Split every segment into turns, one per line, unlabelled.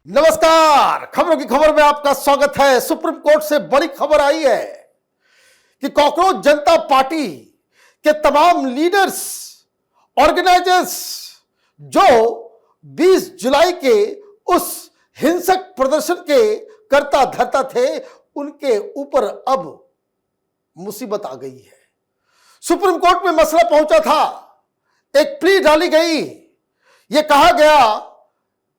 नमस्कार। खबरों की खबर में आपका स्वागत है। सुप्रीम कोर्ट से बड़ी खबर आई है कि कॉकरोच जनता पार्टी के तमाम लीडर्स, ऑर्गेनाइजर्स जो 20 जुलाई के उस हिंसक प्रदर्शन के करता धरता थे, उनके ऊपर अब मुसीबत आ गई है। सुप्रीम कोर्ट में मसला पहुंचा था, एक प्ली डाली गई, यह कहा गया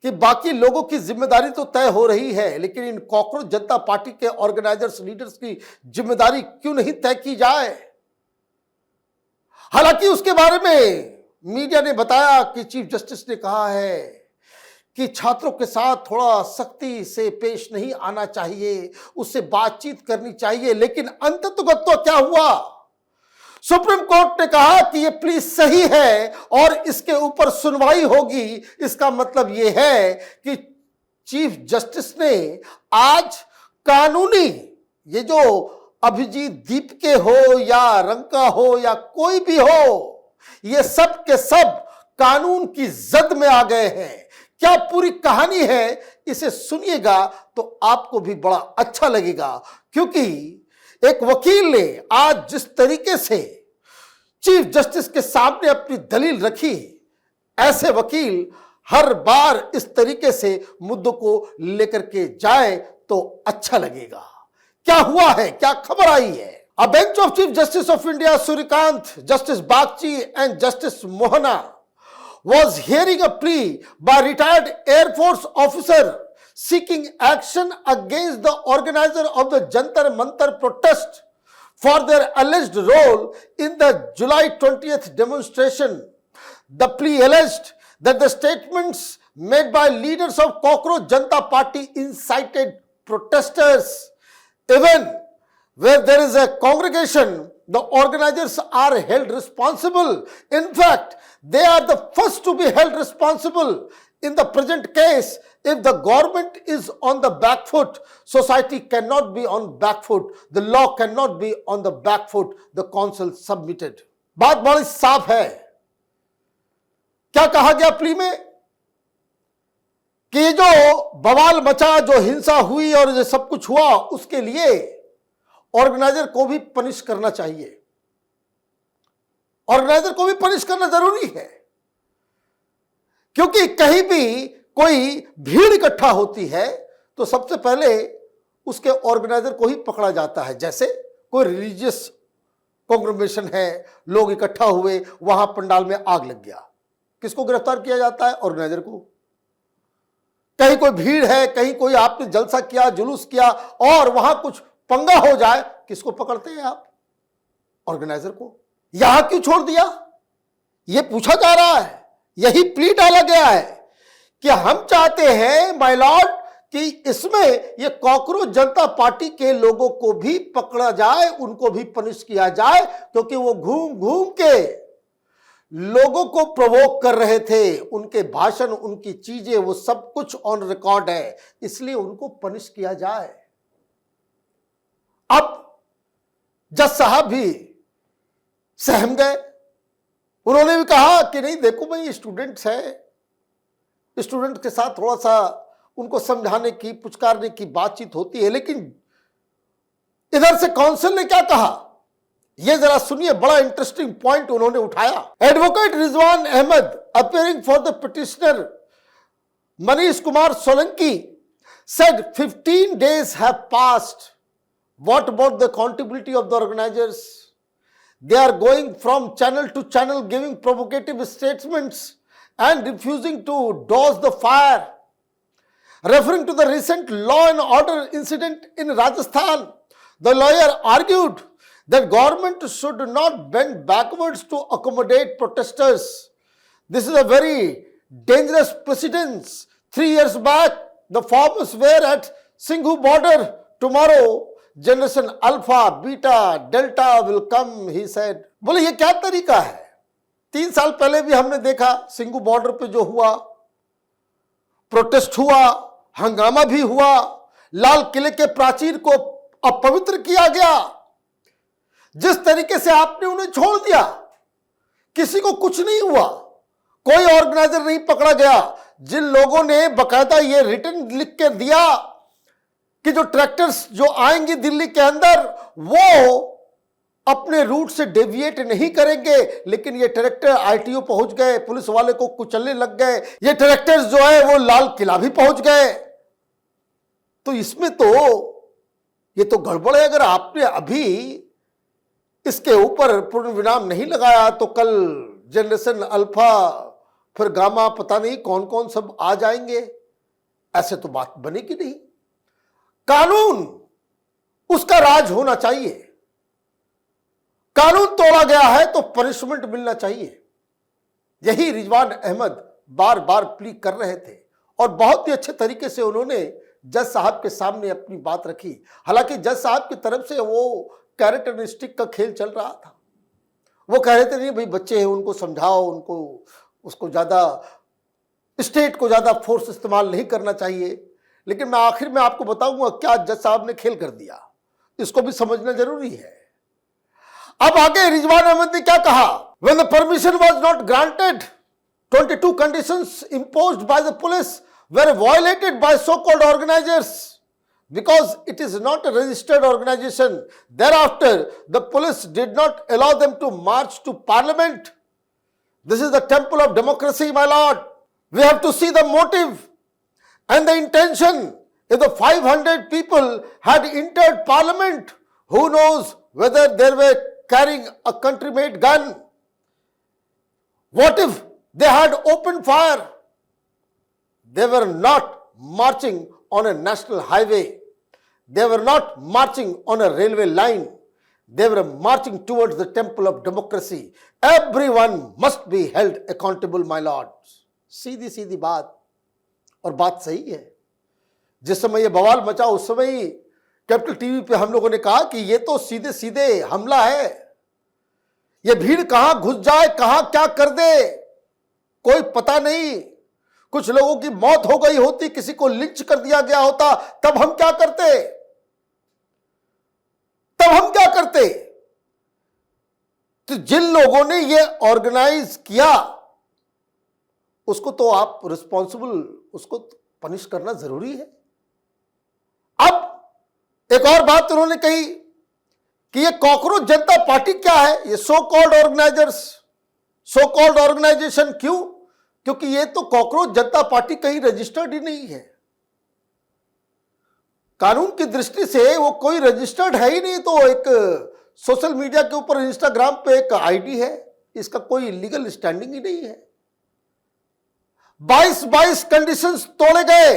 कि बाकी लोगों की जिम्मेदारी तो तय हो रही है, लेकिन इन कॉकरोच जनता पार्टी के ऑर्गेनाइजर्स, लीडर्स की जिम्मेदारी क्यों नहीं तय की जाए। हालांकि उसके बारे में मीडिया ने बताया कि चीफ जस्टिस ने कहा है कि छात्रों के साथ थोड़ा सख्ती से पेश नहीं आना चाहिए, उससे बातचीत करनी चाहिए। लेकिन अंततः तो क्या हुआ, सुप्रीम कोर्ट ने कहा कि यह प्ली सही है और इसके ऊपर सुनवाई होगी। इसका मतलब यह है कि चीफ जस्टिस ने आज कानूनी, ये जो अभिजीत दीप के हो या रंका हो या कोई भी हो, ये सब के सब कानून की जद में आ गए हैं। क्या पूरी कहानी है, इसे सुनिएगा तो आपको भी बड़ा अच्छा लगेगा। क्योंकि एक वकील ने आज जिस तरीके से चीफ जस्टिस के सामने अपनी दलील रखी, ऐसे वकील हर बार इस तरीके से मुद्दों को लेकर के जाए तो अच्छा लगेगा। क्या हुआ है, क्या खबर आई है। A bench of chief justice of India Suryakant, justice Bagchi and justice Mohana was hearing a plea by retired Air Force officer seeking action against the organizer of the Jantar Mantar protest for their alleged role in the July 20th demonstration. The plea alleged that the statements made by leaders of Cockroach Janata Party incited protesters. Even where there is a congregation, the organizers are held responsible. In fact, they are the first to be held responsible. In the present case, if the government is on the back foot, society cannot be on back foot. The law cannot be on the back foot, the council submitted. बात बड़ी साफ है। क्या कहा गया plea में कि जो बवाल मचा, जो हिंसा हुई और जो सब कुछ हुआ, उसके लिए ऑर्गेनाइजर को भी पनिश करना चाहिए। ऑर्गेनाइजर को भी पनिश करना जरूरी है, क्योंकि कहीं भी कोई भीड़ इकट्ठा होती है तो सबसे पहले उसके ऑर्गेनाइजर को ही पकड़ा जाता है। जैसे कोई रिलीजियस कांग्रेगेशन है, लोग इकट्ठा हुए, वहां पंडाल में आग लग गया, किसको गिरफ्तार किया जाता है? ऑर्गेनाइजर को। कहीं कोई भीड़ है, कहीं कोई आपने जलसा किया, जुलूस किया और वहां कुछ पंगा हो जाए, किसको पकड़ते हैं आप? ऑर्गेनाइजर को। यहां क्यों छोड़ दिया, यह पूछा जा रहा है। यही प्ली डाला गया है कि हम चाहते हैं माय लॉर्ड कि इसमें ये कॉकरोच जनता पार्टी के लोगों को भी पकड़ा जाए, उनको भी पनिश किया जाए, क्योंकि वो घूम घूम के लोगों को प्रोवोक कर रहे थे। उनके भाषण, उनकी चीजें, वो सब कुछ ऑन रिकॉर्ड है, इसलिए उनको पनिश किया जाए। अब जज साहब भी सहम गए। उन्होंने भी कहा कि नहीं, देखो भाई, स्टूडेंट्स हैं, स्टूडेंट के साथ थोड़ा सा उनको समझाने की, पुचकारने की बातचीत होती है। लेकिन इधर से काउंसिल ने क्या कहा, यह जरा सुनिए, बड़ा इंटरेस्टिंग पॉइंट उन्होंने उठाया। Advocate Rizwan Ahmad, appearing for the petitioner Manish Kumar Solanki, said 15 days have passed. What about the accountability of the organizers? They are going from channel to channel giving provocative statements and refusing to douse the fire. Referring to the recent law and order incident in Rajasthan, the lawyer argued that government should not bend backwards to accommodate protesters. This is a very dangerous precedence. 3 years back, the farmers were at Singhu border. Tomorrow, generation alpha, beta, delta will come, he said. बोले ये क्या तरीका है? 3 साल पहले भी हमने देखा, सिंगू बॉर्डर पे जो हुआ, प्रोटेस्ट हुआ, हंगामा भी हुआ, लाल किले के प्राचीर को अपवित्र किया गया। जिस तरीके से आपने उन्हें छोड़ दिया, किसी को कुछ नहीं हुआ, कोई ऑर्गेनाइजर नहीं पकड़ा गया। जिन लोगों ने बकायदा ये रिटर्न लिख के दिया कि जो ट्रैक्टर्स जो आएंगे दिल्ली के अंदर वो अपने रूट से डेविएट नहीं करेंगे, लेकिन ये ट्रैक्टर आरटीओ पहुंच गए, पुलिस वाले को कुचलने लग गए, ये ट्रैक्टर्स जो है वो लाल किला भी पहुंच गए। तो इसमें तो ये तो गड़बड़ है। अगर आपने अभी इसके ऊपर पूर्ण विराम नहीं लगाया तो कल जनरेशन अल्फा फिर गामा पता नहीं कौन कौन सब आ जाएंगे। ऐसे तो बात बनेगी नहीं। कानून उसका राज होना चाहिए। कानून तोड़ा गया है तो पनिशमेंट मिलना चाहिए। यही रिजवान अहमद बार बार प्ली कर रहे थे और बहुत ही अच्छे तरीके से उन्होंने जज साहब के सामने अपनी बात रखी। हालांकि जज साहब की तरफ से वो कैरेट एंड स्टिक का खेल चल रहा था। वो कह रहे थे नहीं भाई बच्चे हैं, उनको समझाओ, उनको उसको ज्यादा स्टेट को ज्यादा फोर्स इस्तेमाल नहीं करना चाहिए। लेकिन मैं आखिर में आपको बताऊंगा क्या जज साहब ने खेल कर दिया, इसको भी समझना जरूरी है। अब आगे रिजवान अहमद ने क्या कहा? When the permission was not granted, 22 conditions imposed by the police were violated by so-called organizers because it is not a registered organization. Thereafter, the police did not allow them to march to parliament. This is the temple of democracy, my lord. We have to see the motive and the intention. If the 500 people had entered parliament, who knows whether they were carrying a country-made gun? What if they had opened fire? They were not marching on a national highway. They were not marching on a railway line. They were marching towards the temple of democracy. Everyone must be held accountable, my lords. सीधी सीधी बात, और बात सही है। जिस समय ये बवाल मचा उस समय ही कैपिटल टीवी पे हम लोगों ने कहा कि ये तो सीधे सीधे हमला है। ये भीड़ कहां घुस जाए, कहां क्या कर दे, कोई पता नहीं। कुछ लोगों की मौत हो गई होती, किसी को लिंच कर दिया गया होता, तब हम क्या करते? तो जिन लोगों ने ये ऑर्गेनाइज किया उसको तो आप रिस्पॉन्सिबल, उसको पनिश करना जरूरी है। अब एक और बात उन्होंने कही कि ये कॉकरोच जनता पार्टी क्या है, ये so called organisers, so called organisation. क्यों? क्योंकि ये तो कॉकरोच जनता पार्टी कहीं रजिस्टर्ड ही नहीं है। कानून की दृष्टि से वो कोई रजिस्टर्ड है ही नहीं। तो एक सोशल मीडिया के ऊपर इंस्टाग्राम पे एक आईडी है, इसका कोई लीगल स्टैंडिंग ही नहीं है। 22 कंडीशंस तोड़े गए।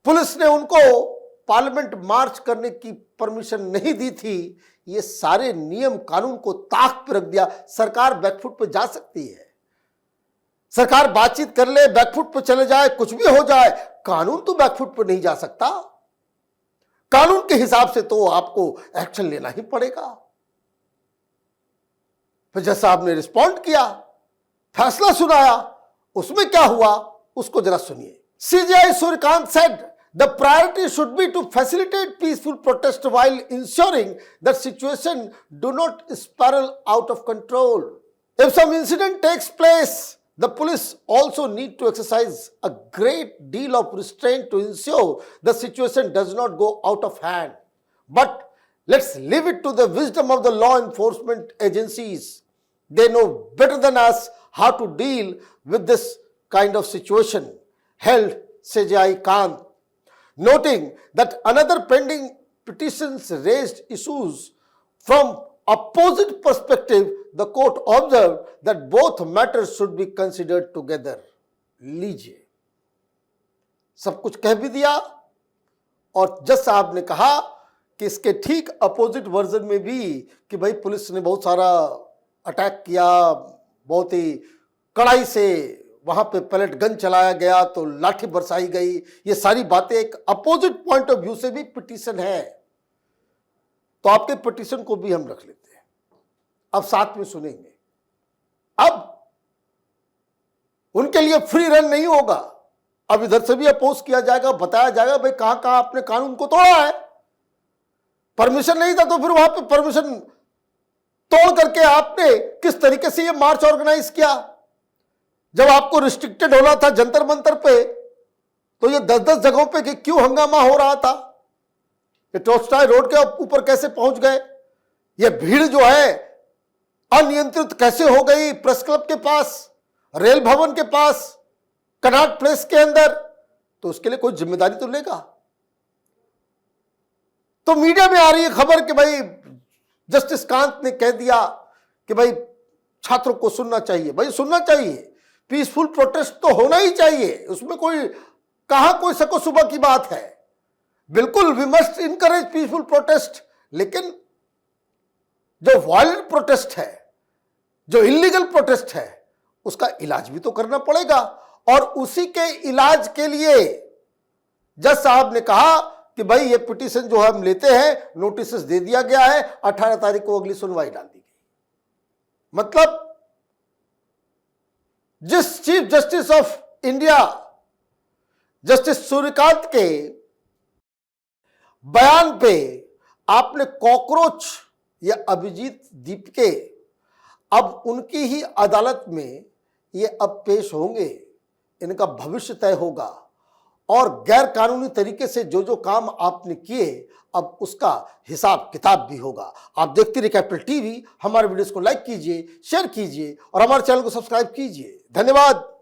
पुलिस ने उनको पार्लियामेंट मार्च करने की परमिशन नहीं दी थी। ये सारे नियम कानून को ताक पर रख दिया। सरकार बैकफुट पर जा सकती है, सरकार बातचीत कर ले, बैकफुट पर चले जाए, कुछ भी हो जाए, कानून तो बैकफुट पर नहीं जा सकता। कानून के हिसाब से तो आपको एक्शन लेना ही पड़ेगा। फिर जज साहब ने रिस्पॉन्ड किया, फैसला सुनाया, उसमें क्या हुआ उसको जरा सुनिए। CGI Suryakant said the priority should be to facilitate peaceful protest while ensuring that situation do not spiral out of control. If some incident takes place, the police also need to exercise a great deal of restraint to ensure the situation does not go out of hand. But let's leave it to the wisdom of the law enforcement agencies. They know better than us how to deal with this kind of situation, held CJI Kant, noting that another pending petitions raised issues from opposite perspective. The court observed that both matters should be considered together. लीजिए, सब कुछ कह भी दिया और जज साहब ने कहा कि इसके ठीक अपोजिट वर्जन में भी कि भाई पुलिस ने बहुत सारा अटैक किया, बहुत ही कड़ाई से वहां पे पैलेट गन चलाया गया, तो लाठी बरसाई गई। ये सारी बातें एक अपोजिट पॉइंट ऑफ व्यू से भी पिटीशन है। तो आपके पिटीशन को भी हम रख लेते हैं, अब साथ में सुनेंगे। अब उनके लिए फ्री रन नहीं होगा, अब इधर से भी अपोज किया जाएगा, बताया जाएगा भाई कहां कहां आपने कानून को तोड़ा है। परमिशन नहीं था तो फिर वहां पे परमिशन तोड़ करके आपने किस तरीके से ये मार्च ऑर्गेनाइज किया। जब आपको रिस्ट्रिक्टेड होना था जंतर मंतर पे, तो ये 10-10 जगहों पे कि क्यों हंगामा हो रहा था? ये टॉलस्टॉय रोड के ऊपर कैसे पहुंच गए? ये भीड़ जो है अनियंत्रित कैसे हो गई प्रेस क्लब के पास, रेल भवन के पास, कनॉट प्लेस के अंदर? तो उसके लिए कोई जिम्मेदारी तो लेगा। तो मीडिया में आ रही है खबर कि भाई जस्टिस कांत ने कह दिया कि भाई छात्रों को सुनना चाहिए। भाई सुनना चाहिए, पीसफुल प्रोटेस्ट तो होना ही चाहिए, उसमें कोई कहां कोई सको सुबह की बात है। बिल्कुल we must encourage peaceful protest, लेकिन जो वायलेंट प्रोटेस्ट है, जो इलीगल प्रोटेस्ट है, उसका इलाज भी तो करना पड़ेगा। और उसी के इलाज के लिए जज साहब ने कहा कि भाई ये पिटीशन जो हम लेते हैं, नोटिस दे दिया गया है, 18 तारीख को अगली सुनवाई डाल दी गई। मतलब जिस chief justice of India justice Suryakant के बयान पे आपने कॉकरोच या अभिजीत दीपके अब उनकी ही अदालत में ये अब पेश होंगे, इनका भविष्य तय होगा। और गैर कानूनी तरीके से जो जो काम आपने किए, अब उसका हिसाब किताब भी होगा। आप देखते रहिए कैपिटल टीवी। हमारे वीडियोस को लाइक कीजिए, शेयर कीजिए और हमारे चैनल को सब्सक्राइब कीजिए। धन्यवाद।